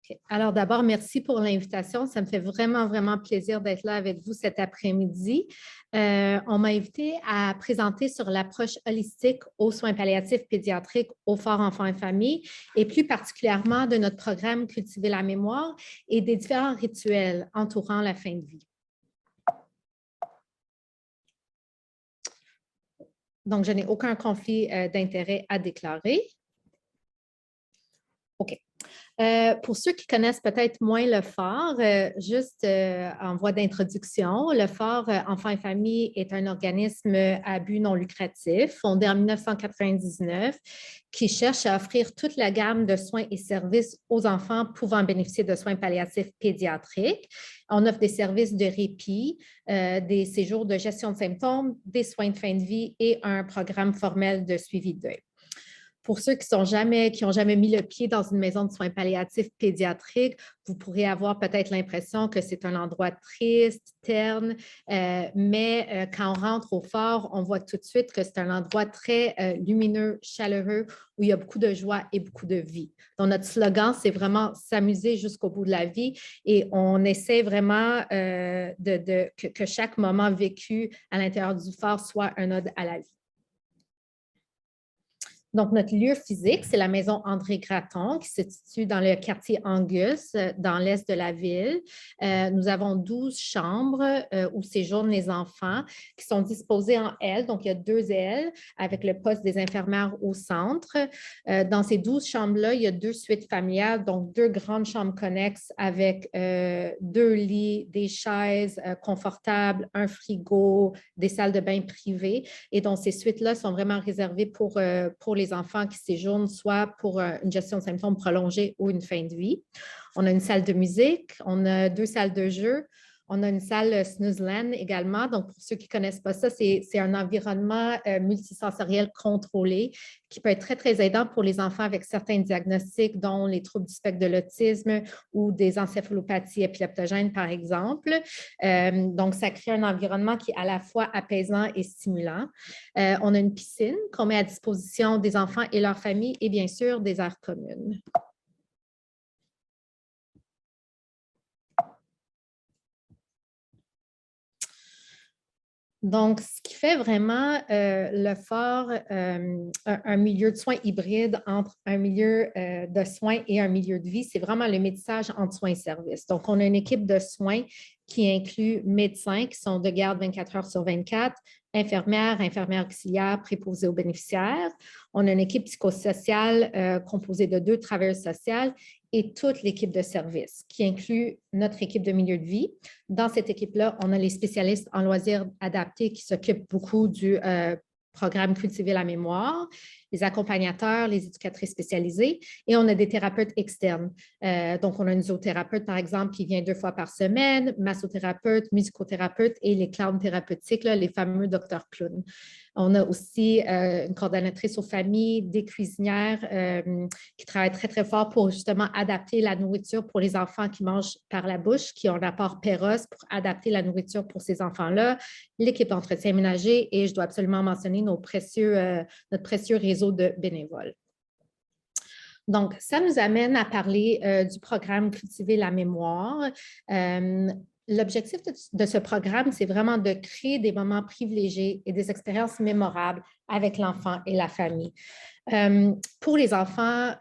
OK. Alors d'abord, merci pour l'invitation. Ça me fait vraiment, vraiment plaisir d'être là avec vous cet après-midi. On m'a invité à présenter sur l'approche holistique aux soins palliatifs pédiatriques au Fort Enfants et Familles et plus particulièrement de notre programme Cultiver la mémoire et des différents rituels entourant la fin de vie. Donc, je n'ai aucun conflit d'intérêt à déclarer. OK. Pour ceux qui connaissent peut-être moins le Fort, juste en voie d'introduction, le Fort Enfants et Familles est un organisme à but non lucratif fondé en 1999 qui cherche à offrir toute la gamme de soins et services aux enfants pouvant bénéficier de soins palliatifs pédiatriques. On offre des services de répit, des séjours de gestion de symptômes, des soins de fin de vie et un programme formel de suivi de deuil. Pour ceux qui n'ont jamais mis le pied dans une maison de soins palliatifs pédiatriques, vous pourrez avoir peut-être l'impression que c'est un endroit triste, terne, mais quand on rentre au fort, on voit tout de suite que c'est un endroit très lumineux, chaleureux, où il y a beaucoup de joie et beaucoup de vie. Donc, notre slogan, c'est vraiment s'amuser jusqu'au bout de la vie et on essaie vraiment que chaque moment vécu à l'intérieur du fort soit un ode à la vie. Donc, notre lieu physique, c'est la maison André Gratton qui se situe dans le quartier Angus, dans l'est de la ville. Nous avons 12 chambres où séjournent les enfants qui sont disposées en ailes. Donc, il y a 2 ailes avec le poste des infirmières au centre. Dans ces 12 chambres-là, il y a 2 suites familiales, donc 2 grandes chambres connexes avec 2 lits, des chaises confortables, un frigo, des salles de bain privées. Et donc, ces suites-là sont vraiment réservées pour les enfants qui séjournent, soit pour une gestion de symptômes prolongée ou une fin de vie. On a une salle de musique, on a 2 salles de jeu, on a une salle Snoozeland également. Donc, pour ceux qui ne connaissent pas ça, c'est un environnement multisensoriel contrôlé qui peut être très, très aidant pour les enfants avec certains diagnostics, dont les troubles du spectre de l'autisme ou des encéphalopathies épileptogènes, par exemple. Donc, ça crée un environnement qui est à la fois apaisant et stimulant. On a une piscine qu'on met à disposition des enfants et leurs familles et bien sûr des aires communes. Donc, ce qui fait vraiment le fort un milieu de soins hybride entre un milieu de soins et un milieu de vie, c'est vraiment le métissage entre soins et services. Donc, on a une équipe de soins qui inclut médecins qui sont de garde 24 heures sur 24, infirmières, infirmières auxiliaires, préposées aux bénéficiaires. On a une équipe psychosociale composée de 2 travailleuses sociales et toute l'équipe de service, qui inclut notre équipe de milieu de vie. Dans cette équipe-là, on a les spécialistes en loisirs adaptés qui s'occupent beaucoup du programme Cultiver la mémoire, les accompagnateurs, les éducatrices spécialisées, et on a des thérapeutes externes. Donc, on a une zoothérapeute, par exemple, qui vient 2 fois par semaine, massothérapeute, musicothérapeute et les clowns thérapeutiques, là, les fameux docteurs clowns. On a aussi une coordonnatrice aux familles, des cuisinières qui travaillent très, très fort pour justement adapter la nourriture pour les enfants qui mangent par la bouche, qui ont l'apport Péros pour adapter la nourriture pour ces enfants-là, l'équipe d'entretien ménager et je dois absolument mentionner notre précieux réseau de bénévoles. Donc, ça nous amène à parler du programme Cultiver la mémoire. L'objectif de ce programme, c'est vraiment de créer des moments privilégiés et des expériences mémorables avec l'enfant et la famille. Pour les enfants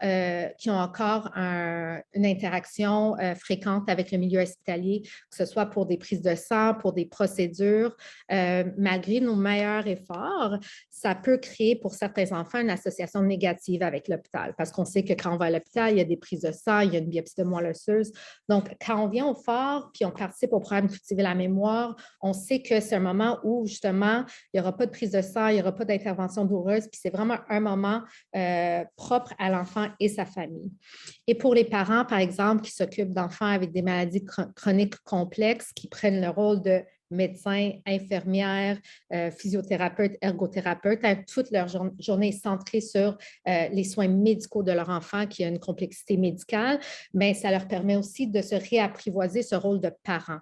qui ont encore une interaction fréquente avec le milieu hospitalier, que ce soit pour des prises de sang, pour des procédures, malgré nos meilleurs efforts, ça peut créer pour certains enfants une association négative avec l'hôpital parce qu'on sait que quand on va à l'hôpital, il y a des prises de sang, il y a une biopsie de moelle osseuse. Donc, quand on vient au fort puis on participe au programme Cultiver la mémoire, on sait que c'est un moment où, justement, il n'y aura pas de prise de sang, il n'y aura pas d'intervention douloureuse, puis c'est vraiment un moment propre à l'enfant et sa famille. Et pour les parents, par exemple, qui s'occupent d'enfants avec des maladies chroniques complexes, qui prennent le rôle de médecins, infirmières, physiothérapeutes, ergothérapeutes, toute leur journée est centrée sur les soins médicaux de leur enfant qui a une complexité médicale, mais ça leur permet aussi de se réapprivoiser ce rôle de parent.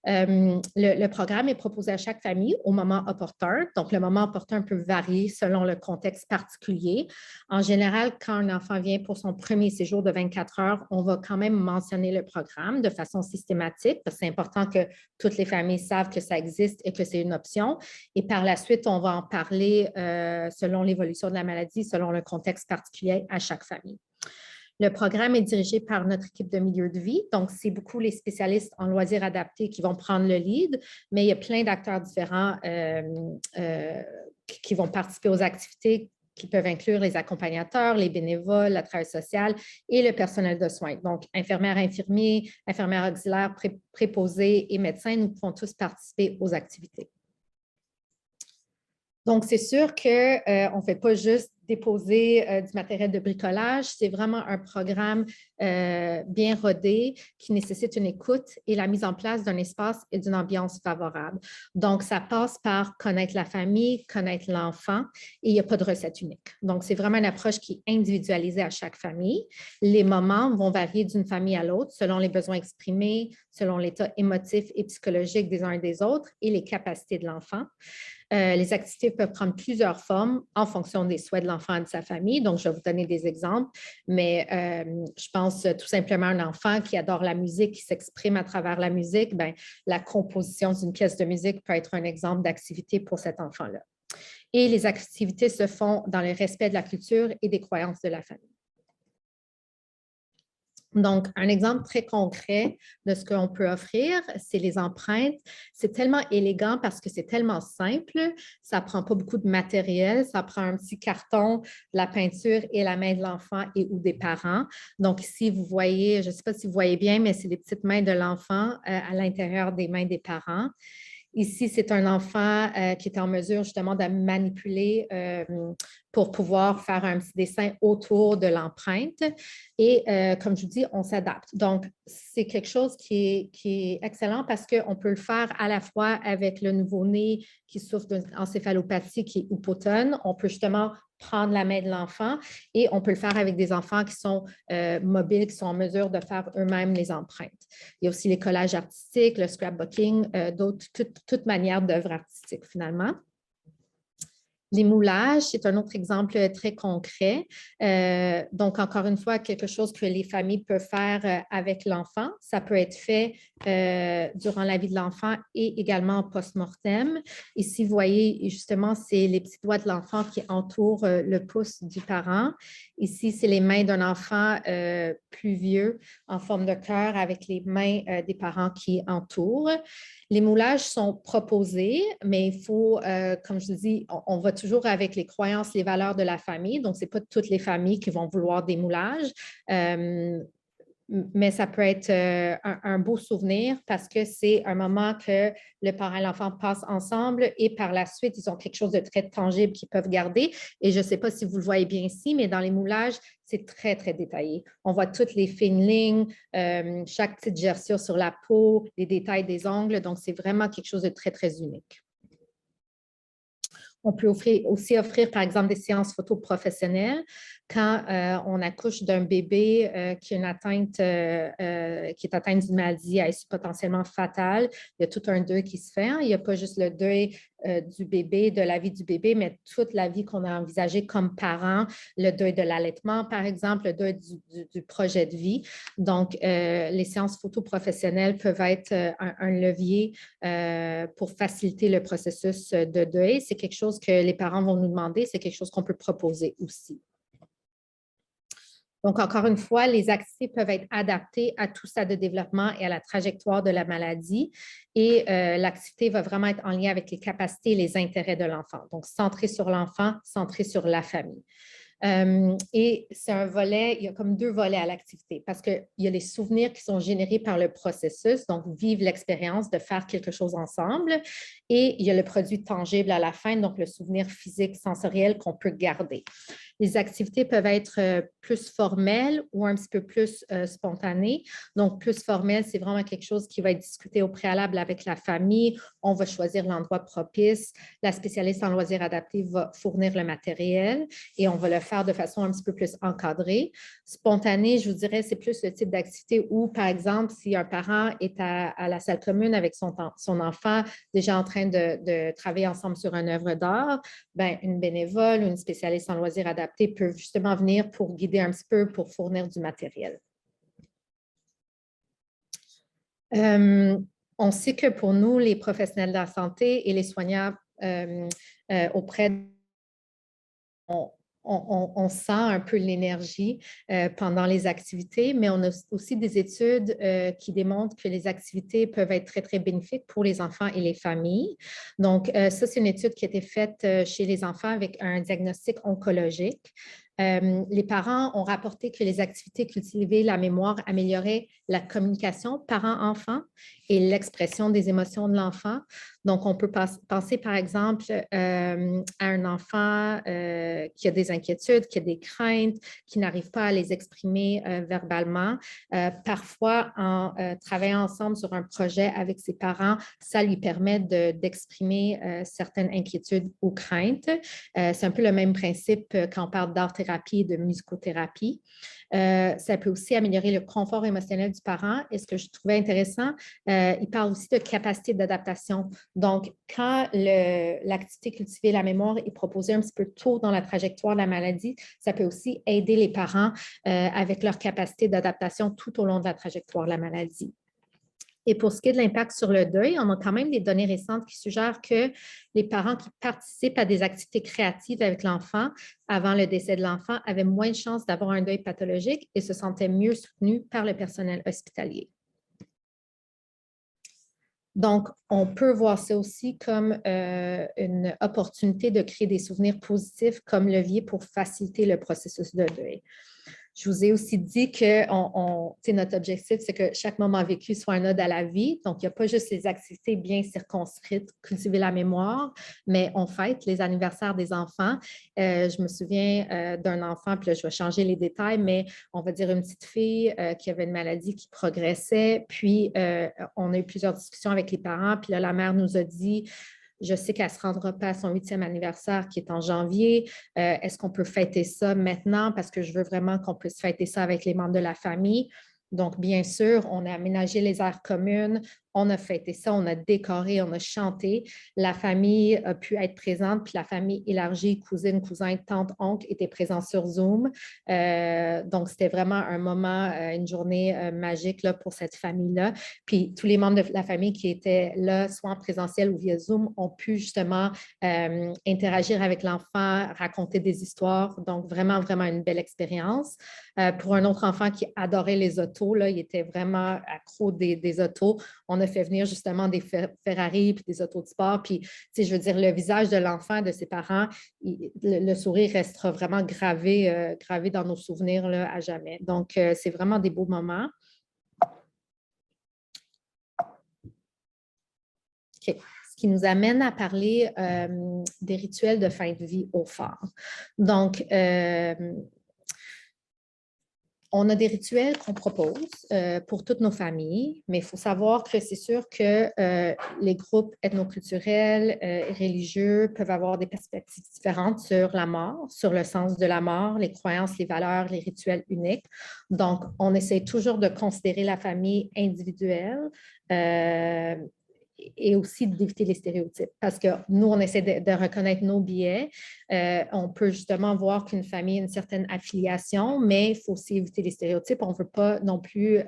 Le programme est proposé à chaque famille au moment opportun. Donc, le moment opportun peut varier selon le contexte particulier. En général, quand un enfant vient pour son premier séjour de 24 heures, on va quand même mentionner le programme de façon systématique parce que c'est important que toutes les familles savent que ça existe et que c'est une option. Et par la suite, on va en parler selon l'évolution de la maladie, selon le contexte particulier à chaque famille. Le programme est dirigé par notre équipe de milieu de vie. Donc, c'est beaucoup les spécialistes en loisirs adaptés qui vont prendre le lead, mais il y a plein d'acteurs différents qui vont participer aux activités qui peuvent inclure les accompagnateurs, les bénévoles, la travail sociale et le personnel de soins. Donc, infirmières, infirmiers, infirmières auxiliaires, préposés et médecins, nous pouvons tous participer aux activités. Donc, c'est sûr qu'on ne fait pas juste déposer du matériel de bricolage. C'est vraiment un programme bien rodé qui nécessite une écoute et la mise en place d'un espace et d'une ambiance favorable. Donc, ça passe par connaître la famille, connaître l'enfant et il n'y a pas de recette unique. Donc, c'est vraiment une approche qui est individualisée à chaque famille. Les moments vont varier d'une famille à l'autre selon les besoins exprimés, selon l'état émotif et psychologique des uns et des autres et les capacités de l'enfant. Les activités peuvent prendre plusieurs formes en fonction des souhaits de l'enfant et de sa famille. Donc, je vais vous donner des exemples, mais je pense tout simplement à un enfant qui adore la musique, qui s'exprime à travers la musique. Bien, la composition d'une pièce de musique peut être un exemple d'activité pour cet enfant-là. Et les activités se font dans le respect de la culture et des croyances de la famille. Donc, un exemple très concret de ce qu'on peut offrir, c'est les empreintes. C'est tellement élégant parce que c'est tellement simple. Ça ne prend pas beaucoup de matériel. Ça prend un petit carton, la peinture et la main de l'enfant et ou des parents. Donc, ici, vous voyez, je ne sais pas si vous voyez bien, mais c'est les petites mains de l'enfant à l'intérieur des mains des parents. Ici, c'est un enfant qui est en mesure justement de manipuler pour pouvoir faire un petit dessin autour de l'empreinte. Et comme je vous dis, on s'adapte. Donc, c'est quelque chose qui est excellent parce qu'on peut le faire à la fois avec le nouveau-né qui souffre d'encéphalopathie qui est hypotone. On peut justement prendre la main de l'enfant et on peut le faire avec des enfants qui sont mobiles, qui sont en mesure de faire eux-mêmes les empreintes. Il y a aussi les collages artistiques, le scrapbooking, toute manière d'œuvre artistique finalement. Les moulages, c'est un autre exemple très concret. Donc, encore une fois, quelque chose que les familles peuvent faire avec l'enfant. Ça peut être fait durant la vie de l'enfant et également en post-mortem. Ici, vous voyez, justement, c'est les petits doigts de l'enfant qui entourent le pouce du parent. Ici, c'est les mains d'un enfant plus vieux en forme de cœur avec les mains des parents qui entourent. Les moulages sont proposés, mais il faut, comme je dis, on va toujours avec les croyances, les valeurs de la famille. Donc, ce n'est pas toutes les familles qui vont vouloir des moulages, mais ça peut être un beau souvenir parce que c'est un moment que le parent et l'enfant passent ensemble et par la suite, ils ont quelque chose de très tangible qu'ils peuvent garder. Et je ne sais pas si vous le voyez bien ici, mais dans les moulages, c'est très, très détaillé. On voit toutes les fines lignes, chaque petite gerçure sur la peau, les détails des ongles. Donc, c'est vraiment quelque chose de très, très unique. On peut aussi offrir, par exemple, des séances photo professionnelles quand on accouche d'un bébé qui est atteint d'une maladie potentiellement fatale. Il y a tout un deuil qui se fait. Il n'y a pas juste le deuil du bébé, de la vie du bébé, mais toute la vie qu'on a envisagée comme parent, le deuil de l'allaitement, par exemple, le deuil du projet de vie. Donc, les séances photo professionnelles peuvent être un levier pour faciliter le processus de deuil. C'est quelque chose que les parents vont nous demander, c'est quelque chose qu'on peut proposer aussi. Donc, encore une fois, les activités peuvent être adaptées à tout stade de développement et à la trajectoire de la maladie. Et l'activité va vraiment être en lien avec les capacités et les intérêts de l'enfant. Donc, centré sur l'enfant, centré sur la famille. Et c'est un volet, il y a comme deux volets à l'activité parce qu'il y a les souvenirs qui sont générés par le processus, donc vivre l'expérience de faire quelque chose ensemble. Et il y a le produit tangible à la fin, donc le souvenir physique, sensoriel qu'on peut garder. Les activités peuvent être plus formelles ou un petit peu plus spontanées. Donc, plus formel, c'est vraiment quelque chose qui va être discuté au préalable avec la famille. On va choisir l'endroit propice. La spécialiste en loisirs adaptés va fournir le matériel et on va le faire de façon un petit peu plus encadrée. Spontané, je vous dirais, c'est plus le type d'activité où, par exemple, si un parent est à la salle commune avec son enfant déjà en train de travailler ensemble sur une œuvre d'art, ben, une bénévole ou une spécialiste en loisirs adaptés peut justement venir pour guider un petit peu, pour fournir du matériel. On sait que pour nous, les professionnels de la santé et les soignants auprès de on sent un peu l'énergie pendant les activités, mais on a aussi des études qui démontrent que les activités peuvent être très, très bénéfiques pour les enfants et les familles. Donc, ça, c'est une étude qui a été faite chez les enfants avec un diagnostic oncologique. Les parents ont rapporté que les activités cultivaient la mémoire amélioraient la communication parent-enfant et l'expression des émotions de l'enfant. Donc, on peut penser, par exemple, à un enfant qui a des inquiétudes, qui a des craintes, qui n'arrive pas à les exprimer verbalement. Parfois, en travaillant ensemble sur un projet avec ses parents, ça lui permet d'exprimer certaines inquiétudes ou craintes. C'est un peu le même principe quand on parle d'art-thérapie et de musicothérapie. Ça peut aussi améliorer le confort émotionnel du parent. Et ce que je trouvais intéressant, il parle aussi de capacité d'adaptation. Donc, quand l'activité cultiver la mémoire est proposée un petit peu tôt dans la trajectoire de la maladie, ça peut aussi aider les parents avec leur capacité d'adaptation tout au long de la trajectoire de la maladie. Et pour ce qui est de l'impact sur le deuil, on a quand même des données récentes qui suggèrent que les parents qui participent à des activités créatives avec l'enfant avant le décès de l'enfant avaient moins de chances d'avoir un deuil pathologique et se sentaient mieux soutenus par le personnel hospitalier. Donc, on peut voir ça aussi comme une opportunité de créer des souvenirs positifs comme levier pour faciliter le processus de deuil. Je vous ai aussi dit que notre objectif, c'est que chaque moment vécu soit un ode à la vie. Donc, il n'y a pas juste les activités bien circonscrites, cultiver la mémoire, mais on fête les anniversaires des enfants. Je me souviens d'un enfant, puis là, je vais changer les détails, mais on va dire une petite fille qui avait une maladie qui progressait. Puis, on a eu plusieurs discussions avec les parents. Puis là, la mère nous a dit, je sais qu'elle ne se rendra pas à son 8e anniversaire qui est en janvier. Est-ce qu'on peut fêter ça maintenant? Parce que je veux vraiment qu'on puisse fêter ça avec les membres de la famille. Donc, bien sûr, on a aménagé les aires communes, on a fêté ça, on a décoré, on a chanté. La famille a pu être présente, puis la famille élargie, cousine, cousin, tante, oncle, étaient présents sur Zoom. Donc, c'était vraiment un moment, une journée magique là, pour cette famille-là. Puis, tous les membres de la famille qui étaient là, soit en présentiel ou via Zoom, ont pu justement interagir avec l'enfant, raconter des histoires. Donc, vraiment, vraiment une belle expérience. Pour un autre enfant qui adorait les autos, là, il était vraiment accro des autos. On a fait venir justement des Ferrari puis des autos de sport. Puis, je veux dire, le visage de l'enfant, de ses parents, le sourire restera vraiment gravé dans nos souvenirs là, à jamais. Donc, c'est vraiment des beaux moments. OK. Ce qui nous amène à parler des rituels de fin de vie au phare. Donc, on a des rituels qu'on propose pour toutes nos familles, mais il faut savoir que c'est sûr que les groupes ethnoculturels et religieux peuvent avoir des perspectives différentes sur la mort, sur le sens de la mort, les croyances, les valeurs, les rituels uniques. Donc, on essaie toujours de considérer la famille individuelle et aussi d'éviter les stéréotypes. Parce que nous, on essaie de reconnaître nos biais. On peut justement voir qu'une famille a une certaine affiliation, mais il faut aussi éviter les stéréotypes. On ne veut pas non plus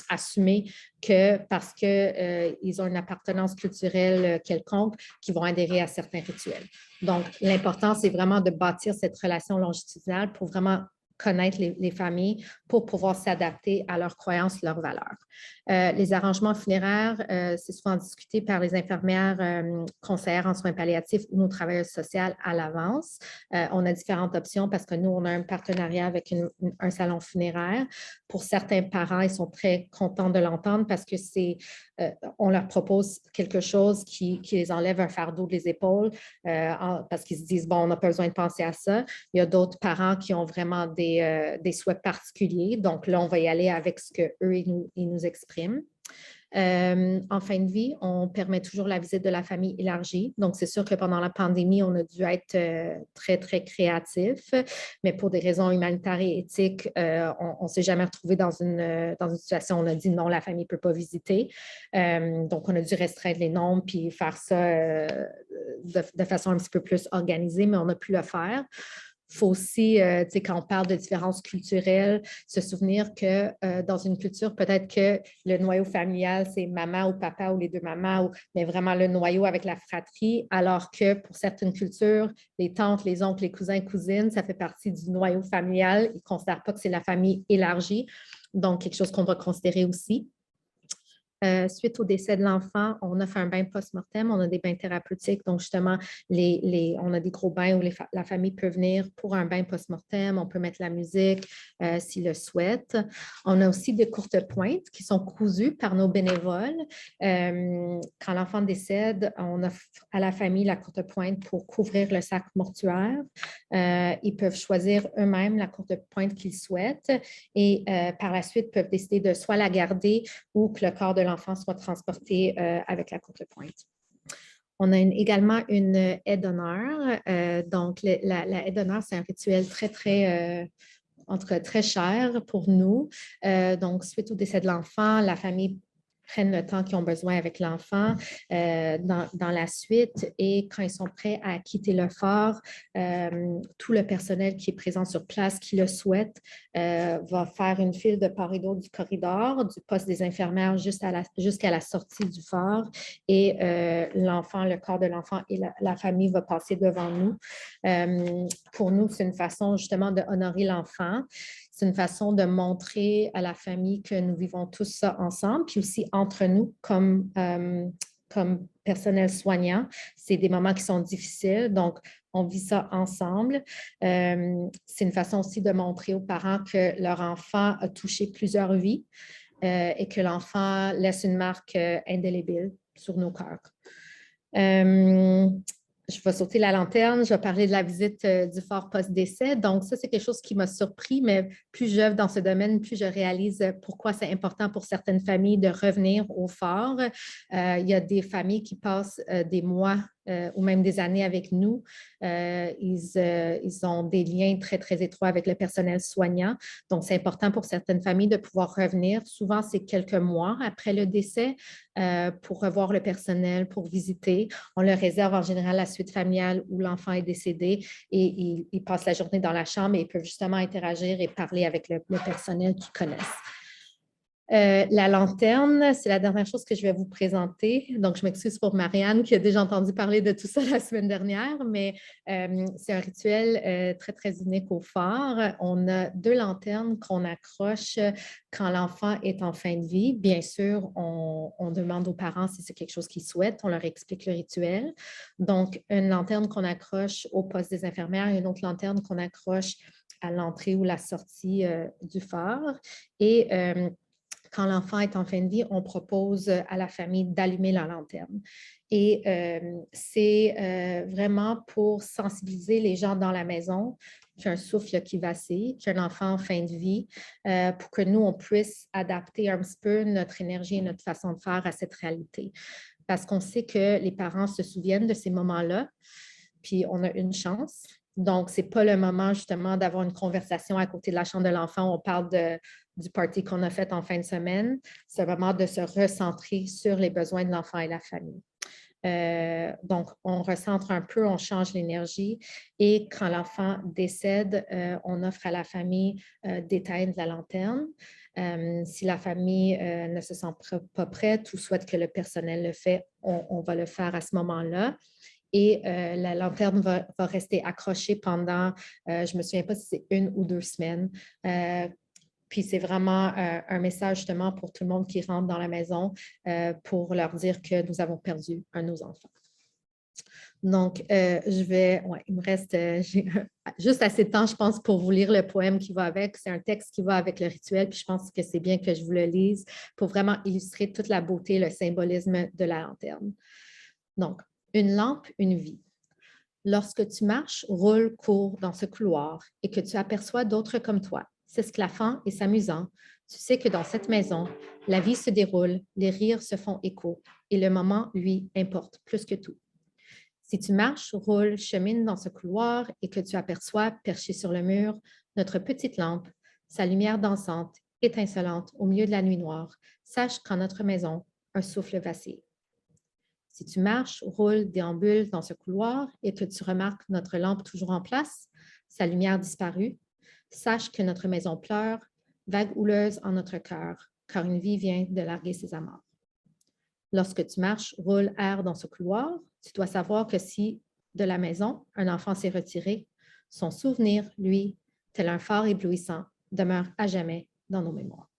assumer que parce qu'ils ont une appartenance culturelle quelconque, qu'ils vont adhérer à certains rituels. Donc, l'important, c'est vraiment de bâtir cette relation longitudinale pour vraiment connaître les familles pour pouvoir s'adapter à leurs croyances, leurs valeurs. Les arrangements funéraires, c'est souvent discuté par les infirmières conseillères en soins palliatifs ou nos travailleuses sociales à l'avance. On a différentes options parce que nous, on a un partenariat avec un salon funéraire. Pour certains parents, ils sont très contents de l'entendre parce que on leur propose quelque chose qui les enlève un fardeau des épaules parce qu'ils se disent, bon, on n'a pas besoin de penser à ça. Il y a d'autres parents qui ont vraiment des souhaits particuliers. Donc là, on va y aller avec ce qu'eux, ils nous expriment. En fin de vie, on permet toujours la visite de la famille élargie. Donc, c'est sûr que pendant la pandémie, on a dû être très, très créatif, mais pour des raisons humanitaires et éthiques, on ne s'est jamais retrouvé dans une situation où on a dit non, la famille ne peut pas visiter. Donc, on a dû restreindre les nombres puis faire ça de façon un petit peu plus organisée, mais on a pu le faire. Il faut aussi, quand on parle de différences culturelles, se souvenir que dans une culture, peut-être que le noyau familial, c'est maman ou papa ou les deux mamans, mais vraiment le noyau avec la fratrie, alors que pour certaines cultures, les tantes, les oncles, les cousins, cousines, ça fait partie du noyau familial. Ils ne considèrent pas que c'est la famille élargie, donc quelque chose qu'on va considérer aussi. Suite au décès de l'enfant, on offre un bain post-mortem, on a des bains thérapeutiques. Donc, justement, on a des gros bains où la famille peut venir pour un bain post-mortem. On peut mettre la musique s'ils le souhaitent. On a aussi des courtes pointes qui sont cousues par nos bénévoles. Quand l'enfant décède, on offre à la famille la courte pointe pour couvrir le sac mortuaire. Ils peuvent choisir eux-mêmes la courte pointe qu'ils souhaitent et par la suite peuvent décider de soit la garder ou que le corps de l'enfant soit transporté avec la courte pointe. On a également une aide d'honneur. Donc, la aide d'honneur, c'est un rituel très, très, en tout cas, très cher pour nous. Donc, suite au décès de l'enfant, la famille prennent le temps qu'ils ont besoin avec l'enfant dans la suite et quand ils sont prêts à quitter le fort, tout le personnel qui est présent sur place, qui le souhaite, va faire une file de part et d'autre du corridor, du poste des infirmières jusqu'à la sortie du fort et le corps de l'enfant et la famille va passer devant nous. Pour nous, c'est une façon justement d'honorer l'enfant. C'est une façon de montrer à la famille que nous vivons tous ça ensemble, puis aussi entre nous comme personnel soignant. C'est des moments qui sont difficiles, donc on vit ça ensemble. C'est une façon aussi de montrer aux parents que leur enfant a touché plusieurs vies et que l'enfant laisse une marque indélébile sur nos cœurs. Je vais sauter la lanterne, je vais parler de la visite du fort post-décès. Donc, ça, c'est quelque chose qui m'a surpris, mais plus j'œuvre dans ce domaine, plus je réalise pourquoi c'est important pour certaines familles de revenir au fort. Il y a des familles qui passent des mois ou même des années avec nous. Ils ont des liens très, très étroits avec le personnel soignant. Donc, c'est important pour certaines familles de pouvoir revenir. Souvent, c'est quelques mois après le décès pour revoir le personnel, pour visiter. On leur réserve en général la suite familiale où l'enfant est décédé et ils passent la journée dans la chambre et ils peuvent justement interagir et parler avec le personnel qu'ils connaissent. La lanterne, c'est la dernière chose que je vais vous présenter. Donc, je m'excuse pour Marianne qui a déjà entendu parler de tout ça la semaine dernière, mais c'est un rituel très, très unique au fort. On a 2 lanternes qu'on accroche quand l'enfant est en fin de vie. Bien sûr, on demande aux parents si c'est quelque chose qu'ils souhaitent. On leur explique le rituel. Donc, une lanterne qu'on accroche au poste des infirmières et une autre lanterne qu'on accroche à l'entrée ou la sortie du fort. Et quand l'enfant est en fin de vie, on propose à la famille d'allumer la lanterne. Et c'est vraiment pour sensibiliser les gens dans la maison qu'il y a un souffle qui vacille, qu'il y a un enfant en fin de vie, pour que nous, on puisse adapter un petit peu notre énergie et notre façon de faire à cette réalité. Parce qu'on sait que les parents se souviennent de ces moments-là, puis on a une chance. Donc, ce n'est pas le moment justement d'avoir une conversation à côté de la chambre de l'enfant où on parle du party qu'on a fait en fin de semaine. C'est le moment de se recentrer sur les besoins de l'enfant et la famille. Donc, on recentre un peu, on change l'énergie et quand l'enfant décède, on offre à la famille d'éteindre la lanterne. Si la famille ne se sent pas prête ou souhaite que le personnel le fait, on va le faire à ce moment-là. et la lanterne va rester accrochée pendant, je ne me souviens pas si c'est 1 ou 2 semaines. Puis c'est vraiment un message justement pour tout le monde qui rentre dans la maison pour leur dire que nous avons perdu un de nos enfants. Donc, il me reste juste assez de temps, je pense, pour vous lire le poème qui va avec. C'est un texte qui va avec le rituel, puis je pense que c'est bien que je vous le lise pour vraiment illustrer toute la beauté, le symbolisme de la lanterne. Donc, une lampe, une vie. Lorsque tu marches, roules, cours dans ce couloir et que tu aperçois d'autres comme toi, s'esclaffant et s'amusant, tu sais que dans cette maison, la vie se déroule, les rires se font écho et le moment, lui, importe plus que tout. Si tu marches, roules, chemines dans ce couloir et que tu aperçois, perché sur le mur, notre petite lampe, sa lumière dansante, étincelante au milieu de la nuit noire, sache qu'en notre maison, un souffle vacille. Si tu marches, roules, déambules dans ce couloir et que tu remarques notre lampe toujours en place, sa lumière disparue, sache que notre maison pleure, vague houleuse en notre cœur, car une vie vient de larguer ses amarres. Lorsque tu marches, roules, erres dans ce couloir, tu dois savoir que si de la maison, un enfant s'est retiré, son souvenir, lui, tel un phare éblouissant, demeure à jamais dans nos mémoires.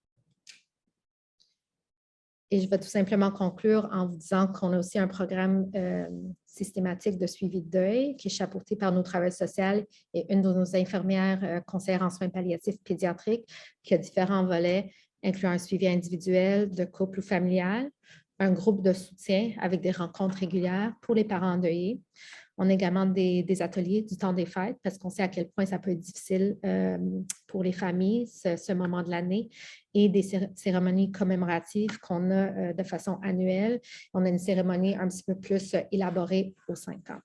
Et je vais tout simplement conclure en vous disant qu'on a aussi un programme systématique de suivi de deuil qui est chapeauté par nos travailleurs sociaux et une de nos infirmières conseillères en soins palliatifs pédiatriques qui a différents volets, incluant un suivi individuel, de couple ou familial, un groupe de soutien avec des rencontres régulières pour les parents endeuillés. On a également des ateliers du temps des fêtes parce qu'on sait à quel point ça peut être difficile pour les familles, ce moment de l'année, et des cérémonies commémoratives qu'on a de façon annuelle. On a une cérémonie un petit peu plus élaborée aux 5 ans.